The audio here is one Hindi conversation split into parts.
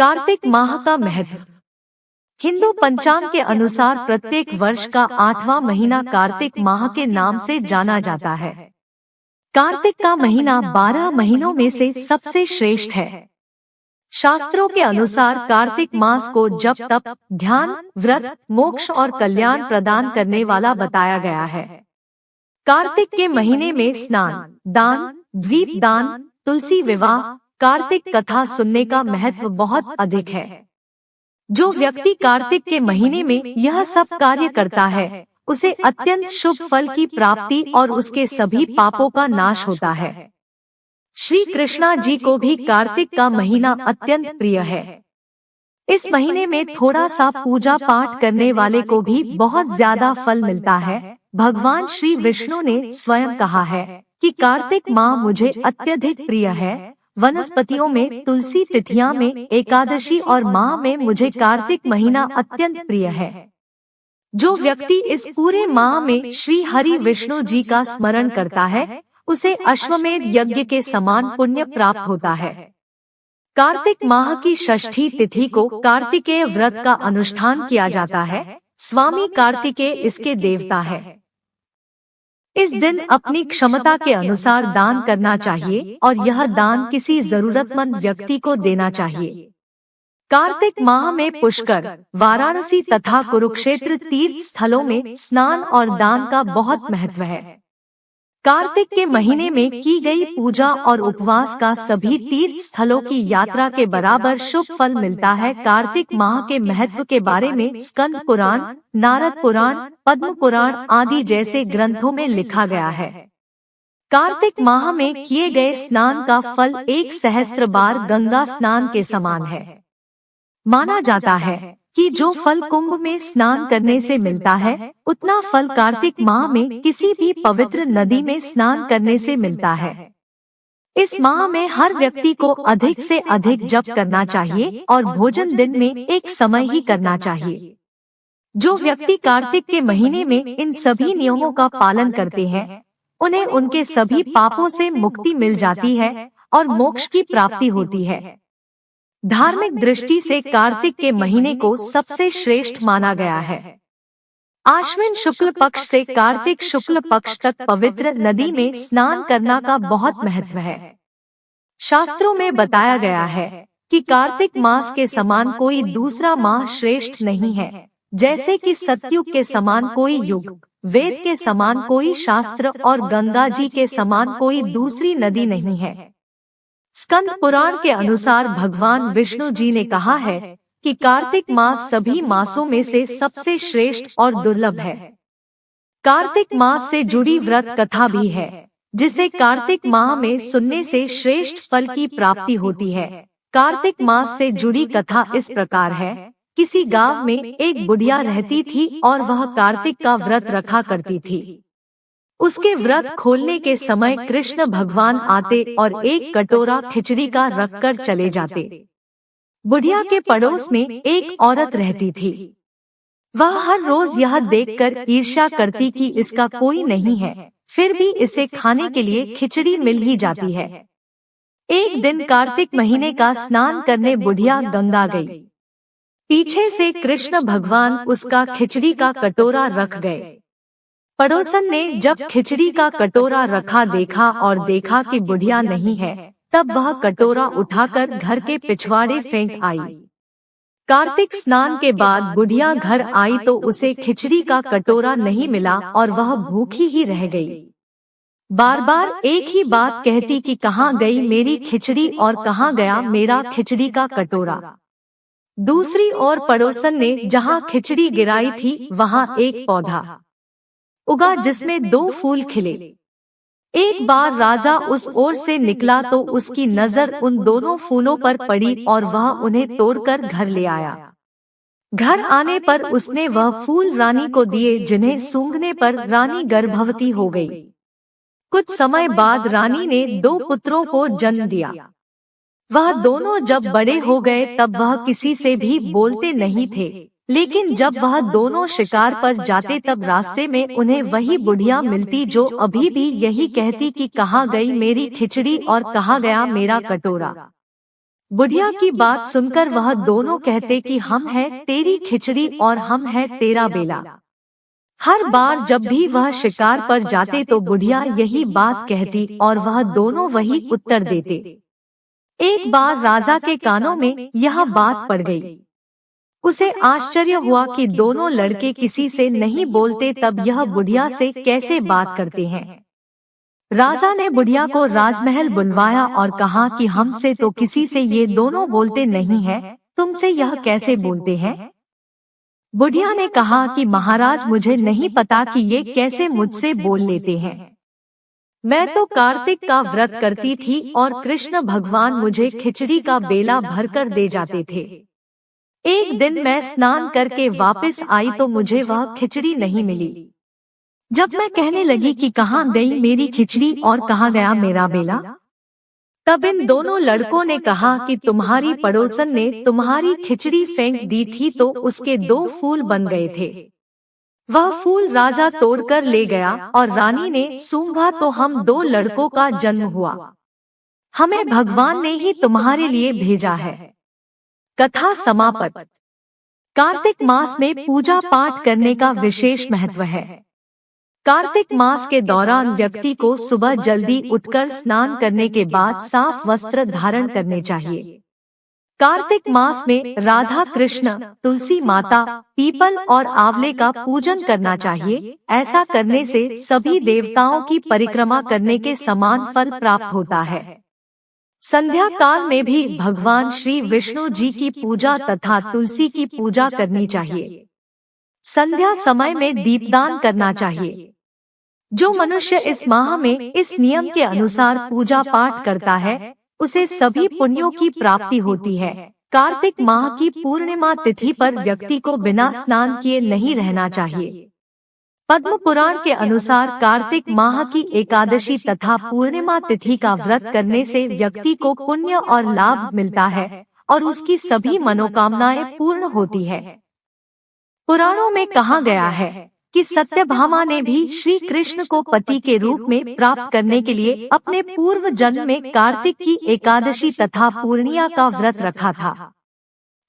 कार्तिक माह का महत्व। हिंदू पंचांग के अनुसार प्रत्येक वर्ष का 8वां महीना कार्तिक माह के नाम से जाना जाता है। कार्तिक का महीना 12 महीनों में से सबसे श्रेष्ठ है। शास्त्रों के अनुसार कार्तिक मास को जप तप, ध्यान, व्रत, मोक्ष और कल्याण प्रदान करने वाला बताया गया है। कार्तिक के महीने में स्नान, दान, द्वीप दान, तुलसी विवाह, कार्तिक कथा सुनने का महत्व बहुत अधिक है। जो व्यक्ति कार्तिक के महीने में यह सब कार्य करता है, उसे अत्यंत शुभ फल की प्राप्ति और उसके सभी पापों का नाश होता है। श्री कृष्णा जी को भी कार्तिक का महीना अत्यंत प्रिय है। इस महीने में थोड़ा सा पूजा पाठ करने वाले को भी बहुत ज्यादा फल मिलता है। भगवान श्री विष्णु ने स्वयं कहा है कि कार्तिक माह मुझे अत्यधिक प्रिय है। वनस्पतियों में तुलसी, तिथियां में एकादशी और माह में मुझे कार्तिक महीना अत्यंत प्रिय है। जो व्यक्ति इस पूरे माह में श्री हरि विष्णु जी का स्मरण करता है, उसे अश्वमेध यज्ञ के समान पुण्य प्राप्त होता है। कार्तिक माह की षष्ठी तिथि को कार्तिकेय व्रत का अनुष्ठान किया जाता है। स्वामी कार्तिकेय इसके देवता है। इस दिन अपनी क्षमता के अनुसार दान करना चाहिए और यह दान किसी जरूरतमंद व्यक्ति को देना चाहिए। कार्तिक माह में पुष्कर, वाराणसी तथा कुरुक्षेत्र तीर्थ स्थलों में स्नान और दान का बहुत महत्व है। कार्तिक के महीने में की गई पूजा और उपवास का सभी तीर्थ स्थलों की यात्रा के बराबर शुभ फल मिलता है। कार्तिक माह के महत्व के बारे में स्कंद पुराण, नारद पुराण, पद्म पुराण आदि जैसे ग्रंथों में लिखा गया है। कार्तिक माह में किए गए स्नान का फल 1 सहस्त्र बार गंगा स्नान के समान है। माना जाता है कि जो फल कुंभ में स्नान करने से मिलता है, उतना फल कार्तिक माह में किसी भी पवित्र नदी में स्नान करने से मिलता है। इस माह में हर व्यक्ति को अधिक से अधिक जप करना चाहिए और भोजन दिन में एक समय ही करना चाहिए। जो व्यक्ति कार्तिक के महीने में इन सभी नियमों का पालन करते हैं, उन्हें उनके सभी पापों से मुक्ति मिल जाती है और मोक्ष की प्राप्ति होती है। धार्मिक दृष्टि से कार्तिक के महीने को सबसे श्रेष्ठ माना गया है। आश्विन शुक्ल पक्ष से कार्तिक शुक्ल पक्ष तक पवित्र नदी में स्नान करना का बहुत महत्व है। शास्त्रों में बताया गया है कि कार्तिक मास के समान कोई दूसरा माह श्रेष्ठ नहीं है। जैसे कि सतयुग के समान कोई युग, वेद के समान कोई शास्त्र और गंगा जी के समान कोई दूसरी नदी नहीं है। स्कंद पुराण के अनुसार भगवान विष्णु जी ने कहा है कि कार्तिक मास सभी मासों में से सबसे श्रेष्ठ और दुर्लभ है। कार्तिक मास से जुड़ी व्रत कथा भी है, जिसे कार्तिक माह में सुनने से श्रेष्ठ फल की प्राप्ति होती है। कार्तिक मास से जुड़ी कथा इस प्रकार है। किसी गांव में एक बुढ़िया रहती थी और वह कार्तिक का व्रत रखा करती थी। उसके व्रत खोलने के समय कृष्ण भगवान आते और एक कटोरा खिचड़ी का रखकर चले जाते। बुढ़िया के पड़ोस में एक औरत रहती थी। वह हर रोज यह देखकर ईर्ष्या करती कि इसका कोई नहीं है, फिर भी इसे खाने के लिए खिचड़ी मिल ही जाती है। एक दिन कार्तिक महीने का स्नान करने बुढ़िया गंगा गई। पीछे से कृष्ण भगवान उसका खिचड़ी का कटोरा रख गए। पड़ोसन ने जब खिचड़ी का कटोरा रखा देखा और देखा कि बुढ़िया नहीं है, तब वह कटोरा उठाकर घर के पिछवाड़े फेंक आई। कार्तिक स्नान के बाद बुढ़िया घर आई तो उसे खिचड़ी का कटोरा नहीं मिला और वह भूखी ही रह गई। बार बार एक ही बात कहती कि कहाँ गई मेरी खिचड़ी और कहाँ गया मेरा खिचड़ी का कटोरा। दूसरी ओर पड़ोसन ने जहाँ खिचड़ी गिराई थी वहाँ एक पौधा उगा जिसमें 2 फूल खिले। एक बार राजा उस ओर से निकला तो उसकी नजर उन दोनों फूलों पर पड़ी और वह उन्हें तोड़कर घर ले आया। घर आने पर उसने वह फूल रानी को दिए, जिन्हें सूंघने पर रानी गर्भवती हो गई। कुछ समय बाद रानी ने 2 पुत्रों को जन्म दिया। वह दोनों जब बड़े हो गए तब वह किसी से भी बोलते नहीं थे, लेकिन जब वह दोनों शिकार पर जाते तब रास्ते में उन्हें वही बुढ़िया मिलती जो अभी भी यही कहती कि कहाँ गई मेरी खिचड़ी और कहाँ गया मेरा कटोरा। बुढ़िया की बात सुनकर वह दोनों कहते कि हम हैं तेरी खिचड़ी और हम हैं तेरा बेला। हर बार जब भी वह शिकार पर जाते तो बुढ़िया यही बात कहती और वह दोनों वही उत्तर देते। एक बार राजा के कानों में यह बात पड़ गई। उसे आश्चर्य हुआ कि दोनों लड़के किसी से नहीं बोलते, तब यह बुढ़िया से कैसे बात करते हैं। राजा ने बुढ़िया को राजमहल बुलवाया और कहा कि हमसे तो किसी से ये दोनों बोलते नहीं हैं, तुमसे यह कैसे बोलते हैं। बुढ़िया ने कहा कि महाराज मुझे नहीं पता कि ये कैसे मुझसे बोल लेते हैं। मैं तो कार्तिक का व्रत करती थी और कृष्ण भगवान मुझे खिचड़ी का बेला भरकर दे जाते थे। एक दिन मैं स्नान करके वापस आई तो मुझे वह खिचड़ी नहीं मिली। जब मैं कहने लगी कि कहाँ गई मेरी खिचड़ी और कहाँ गया मेरा बेला, तब इन दोनों लड़कों ने कहा कि तुम्हारी पड़ोसन ने तुम्हारी खिचड़ी फेंक दी थी तो उसके 2 फूल बन गए थे। वह फूल राजा तोड़कर ले गया और रानी ने सूंघा तो हम 2 लड़कों का जन्म हुआ। हमें भगवान ने ही तुम्हारे लिए भेजा है। कथा समाप्त। कार्तिक मास में पूजा पाठ करने का विशेष महत्व है। कार्तिक मास के दौरान व्यक्ति को सुबह जल्दी उठकर स्नान करने के बाद साफ वस्त्र धारण करने चाहिए। कार्तिक मास में राधा कृष्ण, तुलसी माता, पीपल और आंवले का पूजन करना चाहिए। ऐसा करने से सभी देवताओं की परिक्रमा करने के समान फल प्राप्त होता है। संध्या काल में भी भगवान श्री विष्णु जी की पूजा तथा तुलसी की पूजा करनी चाहिए। संध्या समय में दीपदान करना चाहिए। जो मनुष्य इस माह में इस नियम के अनुसार पूजा पाठ करता है उसे सभी पुण्यों की प्राप्ति होती है। कार्तिक माह की पूर्णिमा तिथि पर व्यक्ति को बिना स्नान किए नहीं रहना चाहिए। पद्म पुराण के अनुसार कार्तिक माह की एकादशी तथा पूर्णिमा तिथि का व्रत करने से व्यक्ति को पुण्य और लाभ मिलता है और उसकी सभी मनोकामनाएं पूर्ण होती है। पुराणों में कहा गया है कि सत्यभामा ने भी श्री कृष्ण को पति के रूप में प्राप्त करने के लिए अपने पूर्व जन्म में कार्तिक की एकादशी तथा पूर्णिमा का व्रत रखा था।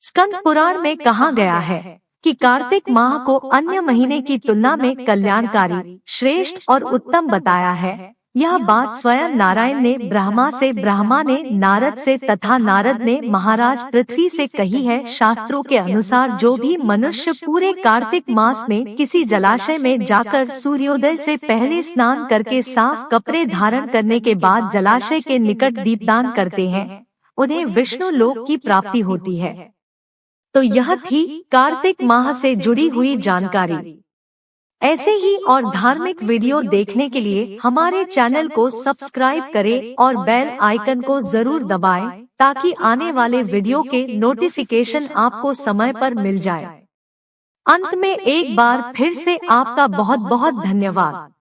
स्कंद पुराण में कहा गया है कि कार्तिक माह को अन्य महीने की तुलना में कल्याणकारी, श्रेष्ठ और उत्तम बताया है। यह बात स्वयं नारायण ने ब्रह्मा से, ब्रह्मा ने नारद से तथा नारद ने महाराज पृथ्वी से कही है। शास्त्रों के अनुसार जो भी मनुष्य पूरे कार्तिक मास में किसी जलाशय में जाकर सूर्योदय से पहले स्नान करके साफ कपड़े धारण करने के बाद जलाशय के निकट दीपदान करते हैं, उन्हें विष्णु लोक की प्राप्ति होती है। तो यह थी कार्तिक माह से जुड़ी हुई जानकारी। ऐसे ही और धार्मिक वीडियो देखने के लिए हमारे चैनल को सब्सक्राइब करें और बेल आइकन को जरूर दबाएं ताकि आने वाले वीडियो के नोटिफिकेशन आपको समय पर मिल जाए। अंत में एक बार फिर से आपका बहुत बहुत धन्यवाद।